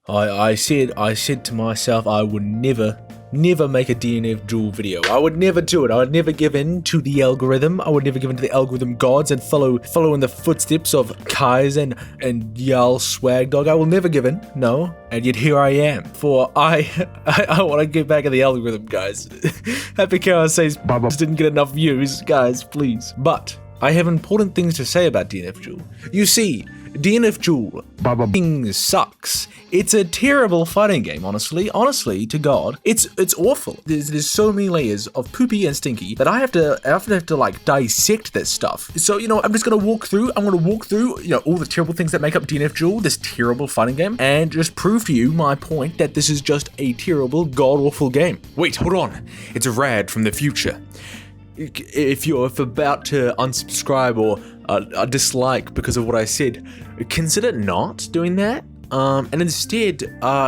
I said to myself I would never make a DNF Duel video. I would never do it. I would never give in to the algorithm. I would never give in to the algorithm gods and follow in the footsteps of Kai's and Yal Swag Dog. I will never give in. No. And yet here I am. For I want to get back at the algorithm, guys. Happy Cow says didn't get enough views, guys. Please. But I have important things to say about DNF Duel. You see, DNF Duel sucks. It's a terrible fighting game, honestly. Honestly, to God, it's awful. There's so many layers of poopy and stinky that I have to like dissect this stuff. So I'm just gonna walk through. I'm gonna walk through all the terrible things that make up DNF Duel, this terrible fighting game, and just prove to you my point that this is just a terrible, god awful game. Wait, hold on. It's a rad from the future. If you're about to unsubscribe or dislike because of what I said, consider not doing that, and instead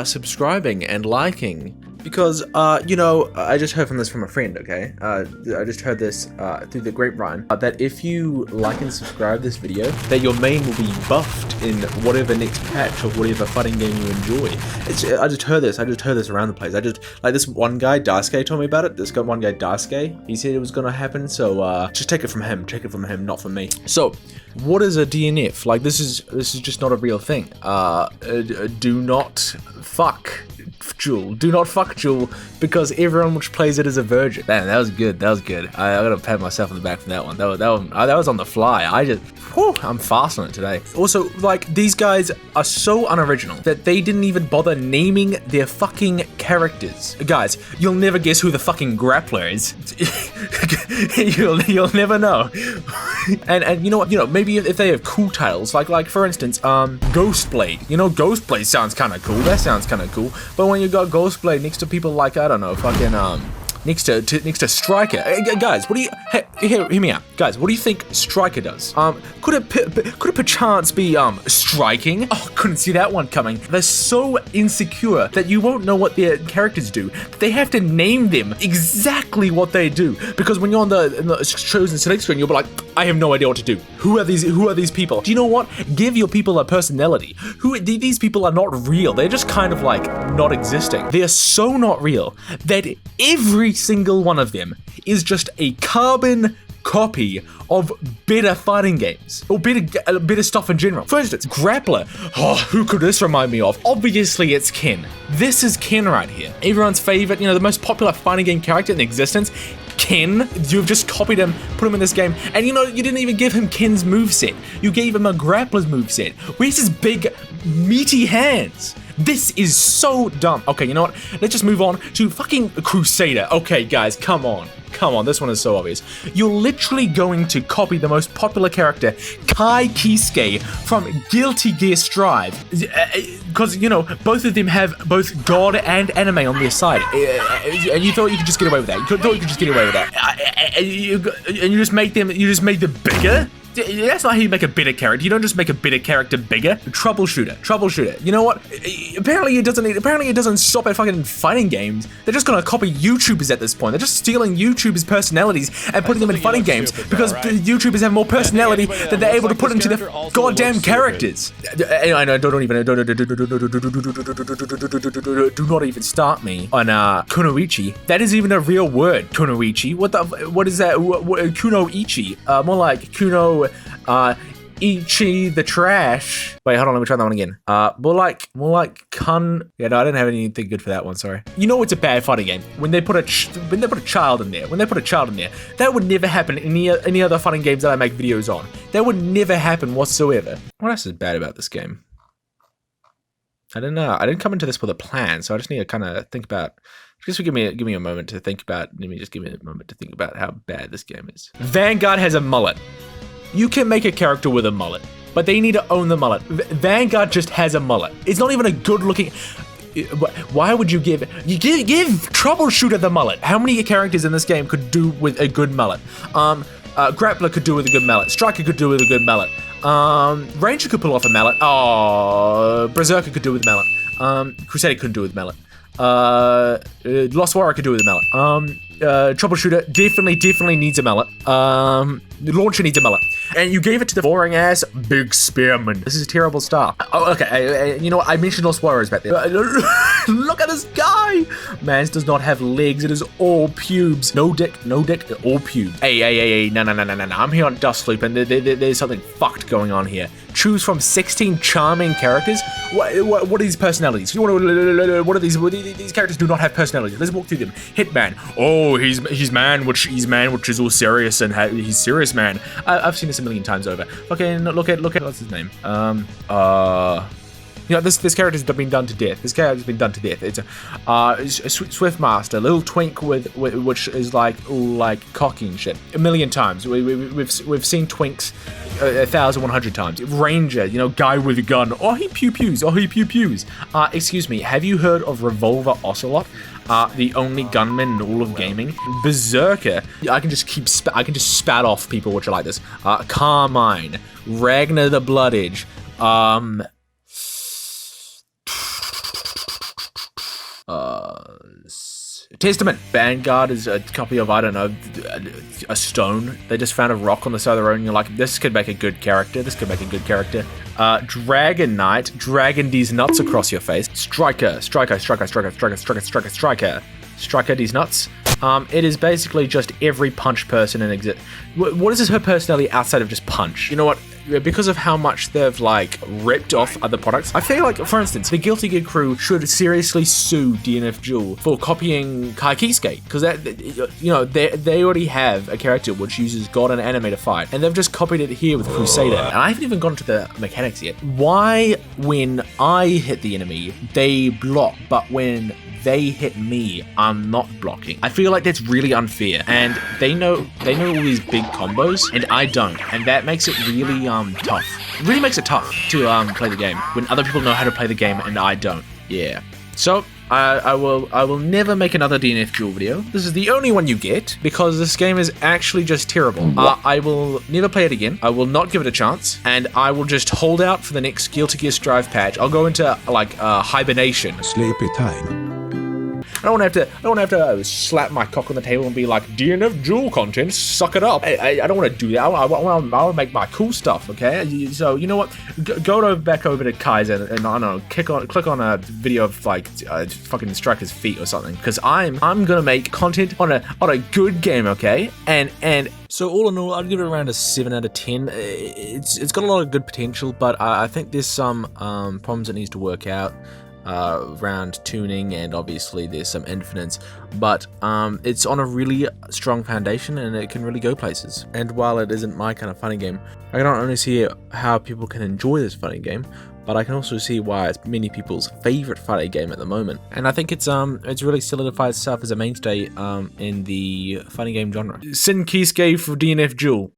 subscribing and liking. Because, I just heard from a friend, okay? I just heard this through the grapevine, that if you like and subscribe this video, that your main will be buffed in whatever next patch of whatever fighting game you enjoy. I just heard this around the place. This one guy, Daisuke, told me about it. One guy, Daisuke, he said it was gonna happen, so just take it from him, not from me. So, what is a DNF? Like, this is just not a real thing. Do not fuck Duel. Do not fuck Duel, because everyone which plays it is a virgin. Man, that was good. I gotta pat myself on the back for that one. That was on the fly. I'm fast on it today. Also, like, these guys are so unoriginal that they didn't even bother naming their fucking characters. Guys, you'll never guess who the fucking grappler is. you'll never know. and you know what? Maybe if they have cool titles, like for instance, Ghostblade. Ghostblade sounds kind of cool. That sounds kind of cool. But when you got Ghostblade next to people like, I don't know, fucking next to Striker, guys, what do you hear me out, guys? What do you think Striker does? Could it perchance be striking? Oh, couldn't see that one coming. They're so insecure that you won't know what their characters do. They have to name them exactly what they do, because when you're on the chosen select screen, you'll be like, I have no idea what to do. Who are these people? Do you know what? Give your people a personality. These people are not real. They're just kind of like not existing. They are so not real that every single one of them is just a carbon copy of better fighting games, or better stuff in general. For instance, Grappler. Oh, who could this remind me of? Obviously, it's Ken. This is Ken right here. Everyone's favorite, the most popular fighting game character in existence. Ken, you've just copied him, put him in this game, and you didn't even give him Ken's moveset. You gave him a Grappler's moveset. Where's his big, meaty hands? This is so dumb. Okay, you know what? Let's just move on to fucking Crusader. Okay, guys, come on. This one is so obvious. You're literally going to copy the most popular character, Kai Kisuke, from Guilty Gear Strive. Because, both of them have both God and anime on their side. And you thought you could just get away with that. And you just make them bigger? That's not how you make a better character. You don't just make a better character bigger. Troubleshooter. You know what? Apparently it doesn't stop at fucking fighting games. They're just gonna copy YouTubers at this point. They're just stealing YouTubers' personalities and putting them in fighting games because YouTubers have more personality than they're able to put into their goddamn characters. I know. Do not even start me on kunoichi. That is even a real word. Kunoichi. What is that? Kunoichi. More like kuno. Ichi the trash. Wait, hold on, let me try that one again. More like kun. Yeah, no, I didn't have anything good for that one. Sorry. It's a bad fighting game when they put a child in there. That would never happen in any other fighting games that I make videos on. That would never happen whatsoever. What else is bad about this game? I don't know. I didn't come into this with a plan, so I just need to kind of think about. Just give me a moment to think about. Give me a moment to think about how bad this game is. Vanguard has a mullet. You can make a character with a mullet, but they need to own the mullet. Vanguard just has a mullet. It's not even a good looking. Why would you give Troubleshooter the mullet? How many characters in this game could do with a good mullet? Grappler could do with a good mallet. Striker could do with a good mallet. Ranger could pull off a mallet. Oh, Berserker could do with mallet. Crusader couldn't do with mallet. Lost Warrior could do with a mallet. Troubleshooter definitely needs a mallet. The launcher needs a mallet. And you gave it to the boring ass Big Spearman. This is a terrible start. Oh, okay. You know what? I mentioned Lost Warriors back there. Look at this guy. Mans does not have legs. It is all pubes. No dick, all pubes. Hey. No. I'm here on Dustloop, and there's something fucked going on here. Choose from 16 charming characters. What are these personalities? What are these? These characters do not have personalities. Let's walk through them. Hitman. Oh, he's man, which is all serious, and he's serious man. I've seen this a million times over. Okay, look at what's his name? You know, this character's been done to death. It's a Swiftmaster, little twink which is like cocky and shit. A million times. We've seen twinks 1,100 times. Ranger, you know, guy with a gun. Oh, he pew-pews. Excuse me, have you heard of Revolver Ocelot? The only gunman in all of gaming. Berserker. I can just spat off people which are like this. Carmine. Ragnar the Blood Edge. Testament. Vanguard is a copy of, I don't know, a stone. They just found a rock on the side of the road and you're like, this could make a good character. Dragon Knight. Dragon these nuts across your face. Striker these nuts. It is basically just every punch person in exist. What is her personality outside of just punch? You know what? Because of how much they've like ripped off other products, I feel like, for instance, the Guilty Gear crew should seriously sue DNF Duel for copying Kaikesuke, because they already have a character which uses God and anime to fight, and they've just copied it here with Crusader. And I haven't even gone to the mechanics yet. Why, when I hit the enemy, they block, but when they hit me, I'm not blocking? I feel like that's really unfair, and they know all these big combos, and I don't, and that makes it really tough. It really makes it tough to play the game when other people know how to play the game and I don't. Yeah. So I will never make another DNF Duel video. This is the only one you get because this game is actually just terrible. I will never play it again. I will not give it a chance, and I will just hold out for the next Guilty Gear Strive patch. I'll go into like hibernation. Sleepy time. I don't want to have to slap my cock on the table and be like, DNF Duel content, suck it up. I don't want to do that. I want to make my cool stuff, okay? So, you know what? Go back over to Kaizen and, I don't know, click on a video of, like, fucking Striker's feet or something. Because I'm going to make content on a good game, okay? And so all in all, I'd give it around a 7 out of 10. It's got a lot of good potential, but I think there's some problems it needs to work out. Around tuning, and obviously there's some infinites, but it's on a really strong foundation and it can really go places. And while it isn't my kind of funny game, I can not only see how people can enjoy this funny game, but I can also see why it's many people's favorite fighting game at the moment. And I think it's really solidified itself as a mainstay in the fighting game genre. Sin Kisuke for DNF Duel.